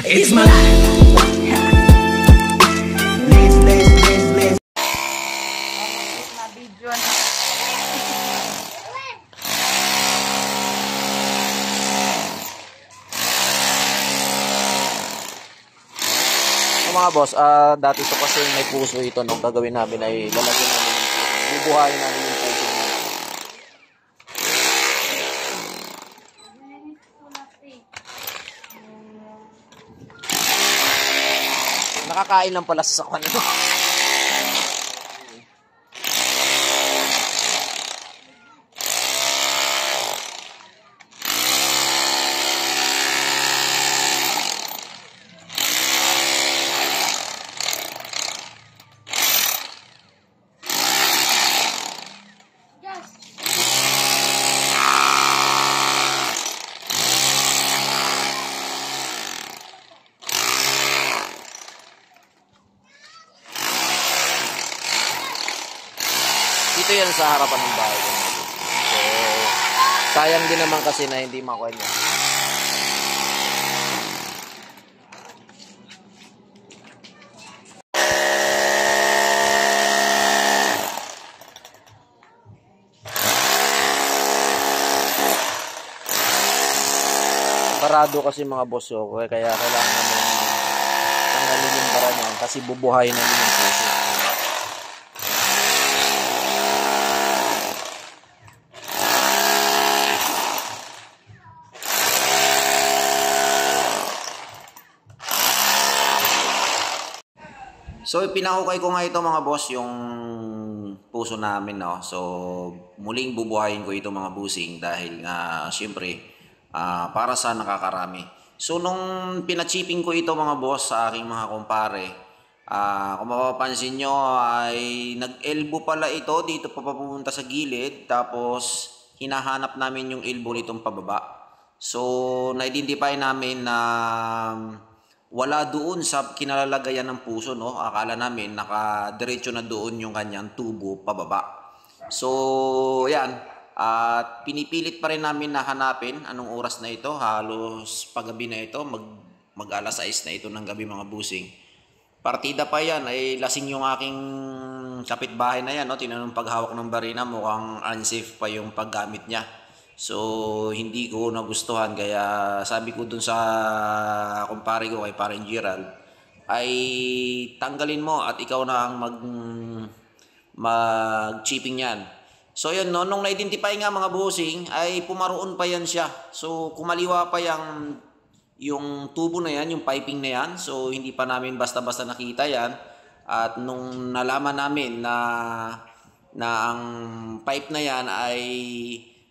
It's my life. Mga boss, dati ito kasi may puso ito. Nung gagawin namin ay lalagyan namin yung puso. Bubuhayin namin yung puso niya. Nakakain lang pala sa kanila. Ito yan sa harapan ng bahay ko. So, sayang din naman kasi na hindi makuha niya. Barado kasi mga boss ko, kaya kailangan namin tanggalin yung bara niyan kasi bubuhayin namin yung puso. So, pinahukay ko nga ito mga boss, yung puso namin, no? So, muling bubuhayin ko ito mga busing dahil nga, syempre, para sa nakakarami. So, nung pinachipping ko ito mga boss sa aking mga kumpare, kung mapapansin nyo ay nag-elbow pala ito, dito pa papunta sa gilid, tapos hinahanap namin yung elbow nitong pababa. So, na-identify namin na wala doon sa kinalalagayan ng puso, no? Akala namin nakadiretso na doon yung kanyang tubo pababa. So, yan. At pinipilit pa rin namin na hanapin anong oras na ito. Halos paggabi na ito. Mag alas 6 na ito ng gabi mga busing. Partida pa yan. Ay lasing yung aking kapitbahay na yan, no? Tinanong paghawak ng barina. Mukhang unsafe pa yung paggamit niya. So, hindi ko nagustuhan. Kaya sabi ko dun sa kumpare ko kay Parang Gerald, ay tanggalin mo at ikaw na ang mag-chipping yan. So, yun, no? Nung na-identify nga mga bossing, ay pumaroon pa yan siya. So, kumaliwa pa yung tubo na yan, yung piping na yan. So, hindi pa namin basta-basta nakita yan. At nung nalaman namin na ang pipe na yan ay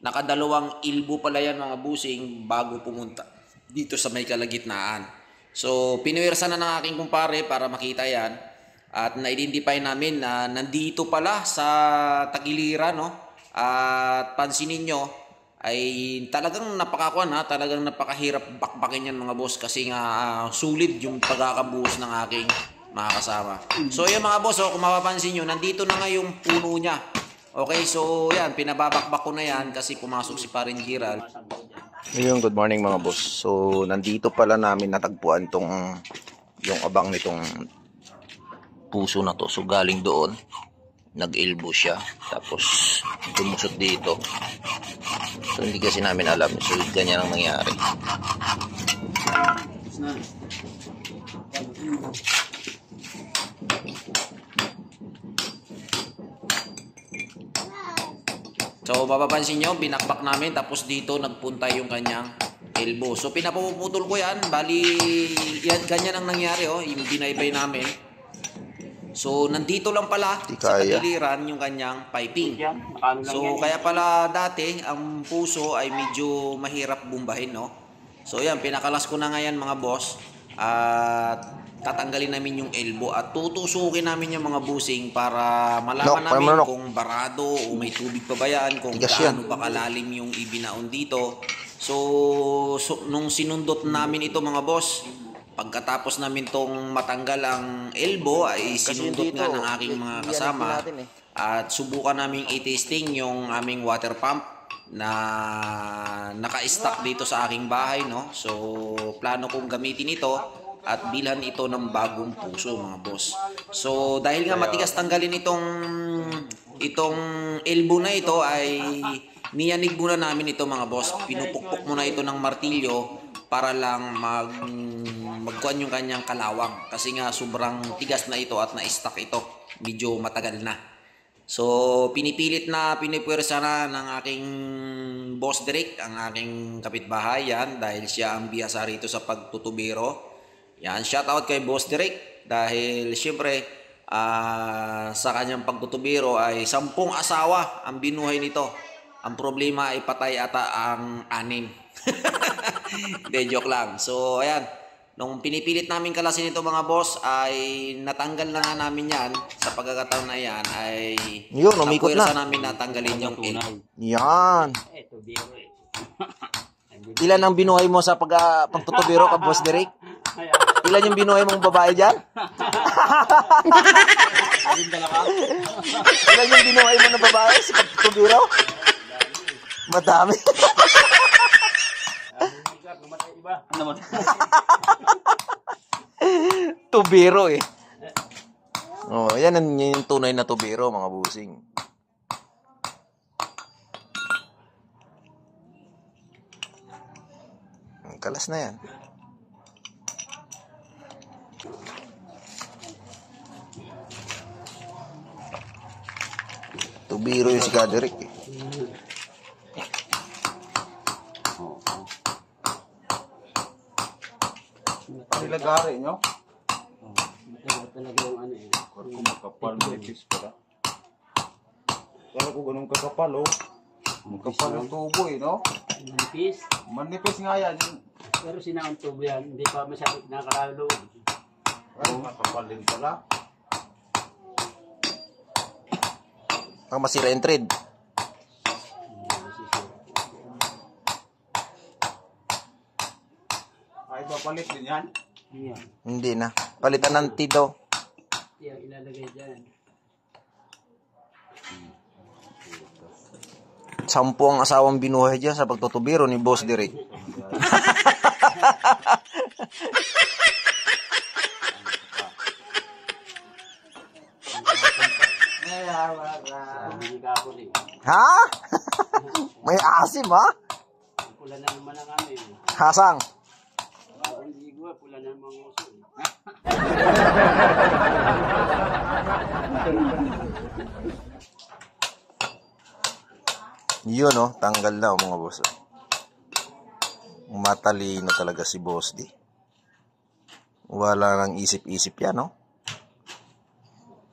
nakadalawang ilbo pala yan mga busing bago pumunta dito sa may kalagitnaan. So, pinuwersa na ng aking kumpare para makita yan. At na-identify namin na nandito pala sa tagiliran, no? At pansinin nyo, ay talagang napakakuan, ha? Talagang napakahirap bakbakin yan mga boss kasi nga sulit yung pagkakabuhos ng aking mga kasama. So, yun mga boss, kung mapapansin nyo, nandito na nga yung puno niya. Okay, so yan, pinababakbak ko na yan kasi pumasok si Paring Gerald. Yung good morning mga boss. So, nandito pala namin natagpuan yung abang nitong puso na to. So, galing doon, nag-elbow siya. Tapos, tumusot dito. So, hindi kasi namin alam. So, ganyan ang nangyari. So, mapapansin nyo, binakbak namin, tapos dito nagpunta yung kanyang elbow. So, pinapuputol ko yan. Bali, yan, ganyan ang nangyari, oh. Yung binaybay namin. So, nandito lang pala sa kapiliran yung kanyang piping. So, kaya pala dati, ang puso ay medyo mahirap bumbahin, no? So, yan, pinakalas ko na ngayon, mga boss. At tatanggalin namin yung elbow at tutusukin namin yung mga busing para malaman namin kung barado o may tubig pa ba yan, kung gaano pa kalalim yung ibinaon dito. So nung sinundot namin ito, mga boss, pagkatapos namin tong matanggal ang elbow, ay sinundot nga ng aking mga kasama at subukan namin i-testing yung aming water pump na naka-stock dito sa aking bahay, no? So plano kong gamitin ito at bilhan ito ng bagong puso, mga boss. So dahil nga matigas tanggalin itong elbow na ito, ay niyanig muna namin ito, mga boss. Pinupukpok muna ito ng martilyo para lang magkuhan yung kanyang kalawang, kasi nga sobrang tigas na ito at na-stock ito, medyo matagal na. So pinipilit na pinipwersa na ng aking boss Derek, ang aking kapitbahay yan, dahil siya ang biyasa rito sa pagtutubero. Yan, shout out kay Boss Derek dahil syempre sa kanyang pagtutubero ay 10 asawa ang binuhay nito. Ang problema ay patay ata ang 6. De, joke lang. So ayan, nung pinipilit namin kalasin ito, mga boss, ay natanggal na nga namin yan. Sa pagkakataon na yan ay yun, umikot na namin natanggalin yung elbow. Yan. Ilan ang binuhay mo sa pagtutubero ka, Boss Derek? Ilan yung binuhay mong babae dyan? Ilan yung binuhay mo na babae sa pagtutubero? Madami. Tubero eh. Oh, yan yung tunay na tubero, mga busing. Kalas na yan. Tubiro yung si Kaderick eh. Nilagari nyo? Talaga yung ano eh. Kung makapal, manipis pala. Kala ko ganun kakapal, oh. Makapal yung tubo eh, no? Manipis. Manipis nga yan. Pero sinaang tubo yan, hindi pa masyadong nakaralo. Ay, makapal din pala. Ang masira yung thread. Ay, papalit din yan? Yan. Hindi na. Palitan ng tido. Yan, ilalagay dyan. 10 ang asawang binuhay dyan sa pagtutubiro ni Boss Derek. Ha? May asim, ha? Pula na naman ang ano yun. Hasang. Bagong ligo, pula na naman ang uso. Yun, oh. Tanggal na, oh, mga boss. Matalino talaga si Boss D. Wala nang isip-isip yan, no?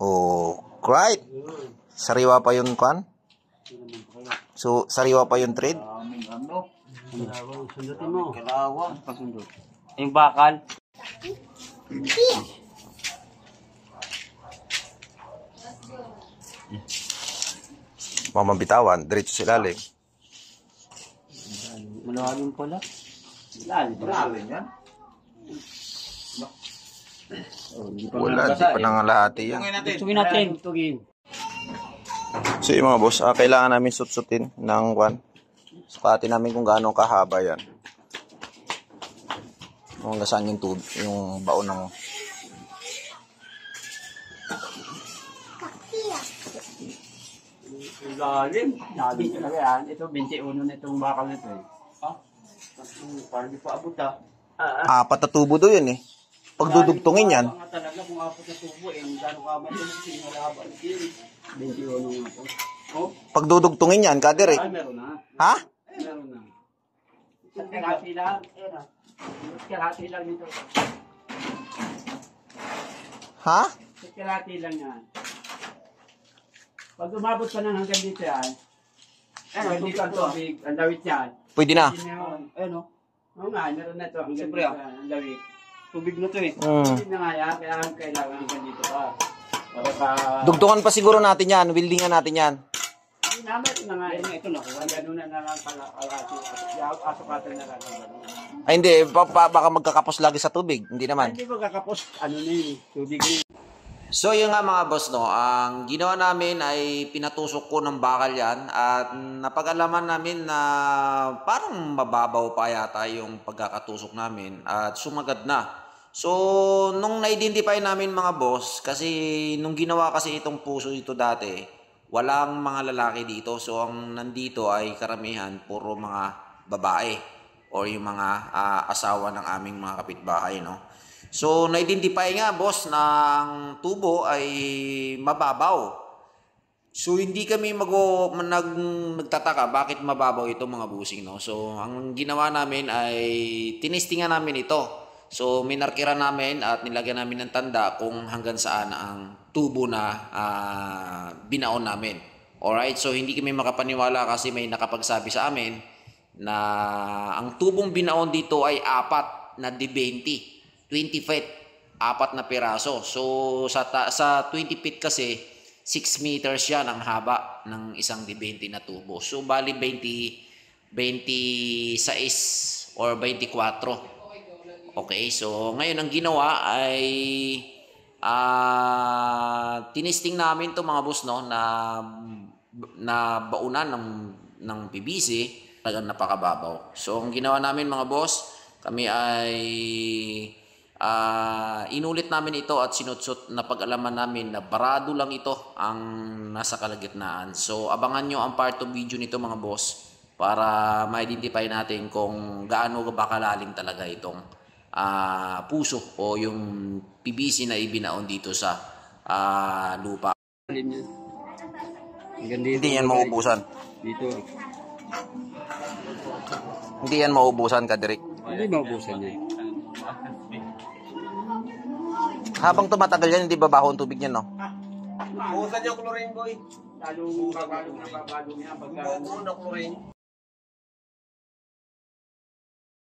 Oh, right. Sariwa pa yun, Kwan? So, sariwa pa yung thread? Aming ano? Kalawang, sundutin mo. Kalawang. Pasundot. Yung bakal. Mamabitawan, diretso sa ilalim. Malalim pala. Malalim yan? Wala, di pa nangalahati yan. Tugin natin. Tugin. So yung mga boss, kailangan namin sut-sutin ng Kwan. Sukatin namin kung gaano kahaba yan. Kung hanggang saan yung baon ng... Lalim. Lalim talaga yan. Ito, 21 na itong bakal na ito eh. Ha? Parang di pa abot ah. 4 na tubo doon yun eh. Pagdudugtungin yan. Talaga kung 4 na tubo eh. Gano'n ka man ito. Sinalaba. 21 nga ito. Oh, Pagdudugtungin yan, Kader eh. ay, meron na. Ha? Meron na. Isang kalahati lang. Isang kalahati lang dito. Ha? Isang kalahati lang yan. Pag umabot ka na hanggang dito yan, hanggang dito ang tubig, ang lawit yan. Pwede na. Hindi na yun. Ayun o. Oo nga, meron na ito. Hanggang Siyempre, dito yan, ang lawit. Tubig na to eh. Hindi na nga yan, kaya kailangan hanggang dito pa. Para pa... Dugtungan pa siguro natin yan. Wieldingan natin yan. Hindi naman ito na nga. Ayun na, ito na. Ang ganun na lang pala kalahati. Asukatan na lang. Ay hindi, baka magkakapos lagi sa tubig. Hindi naman. Hindi ko kakapos, ano na yun, tubig na yun. So yun nga mga boss, no, ang ginawa namin ay pinatusok ko ng bakal yan at napag-alaman namin na parang mababaw pa yata yung pagkakatusok namin at sumagad na. So nung na-identify namin mga boss, kasi nung ginawa kasi itong puso ito dati, walang mga lalaki dito. So ang nandito ay karamihan puro mga babae or yung mga asawa ng aming mga kapitbahay, no. So, na-identify nga, boss, na ang tubo ay mababaw. So, hindi kami nagtataka bakit mababaw ito mga busing, no? So, ang ginawa namin ay tinestingan namin ito. So, minarkira namin at nilagyan namin ng tanda kung hanggang saan ang tubo na binaon namin. Alright? So, hindi kami makapaniwala kasi may nakapagsabi sa amin na ang tubong binaon dito ay 4 na D20. 20 feet, 4 na piraso. So, sa 20 feet kasi, 6 meters yan ang haba ng isang D20 na tubo. So, bali 26 or 24. Okay, so ngayon ang ginawa ay tinisting namin to mga boss, no, na baunan ng PVC, talagang napakababaw. So, ang ginawa namin mga boss, kami ay inulit namin ito at sinutsot na pag-alaman namin na barado lang ito ang nasa kalagitnaan. So, abangan nyo ang part of video nito mga boss para ma-identify natin kung gaano ba kalalim talaga itong puso o yung PVC na ibinaon dito sa lupa. Hindi yan maubusan. Dito. Hindi yan maubusan, Kadrik. Hindi maubusan yan. Habang tumatagal yan, hindi babaho ang tubig niyan, no? Busan yung chlorine boy. Lalo babalo na yan. Buo na chlorine.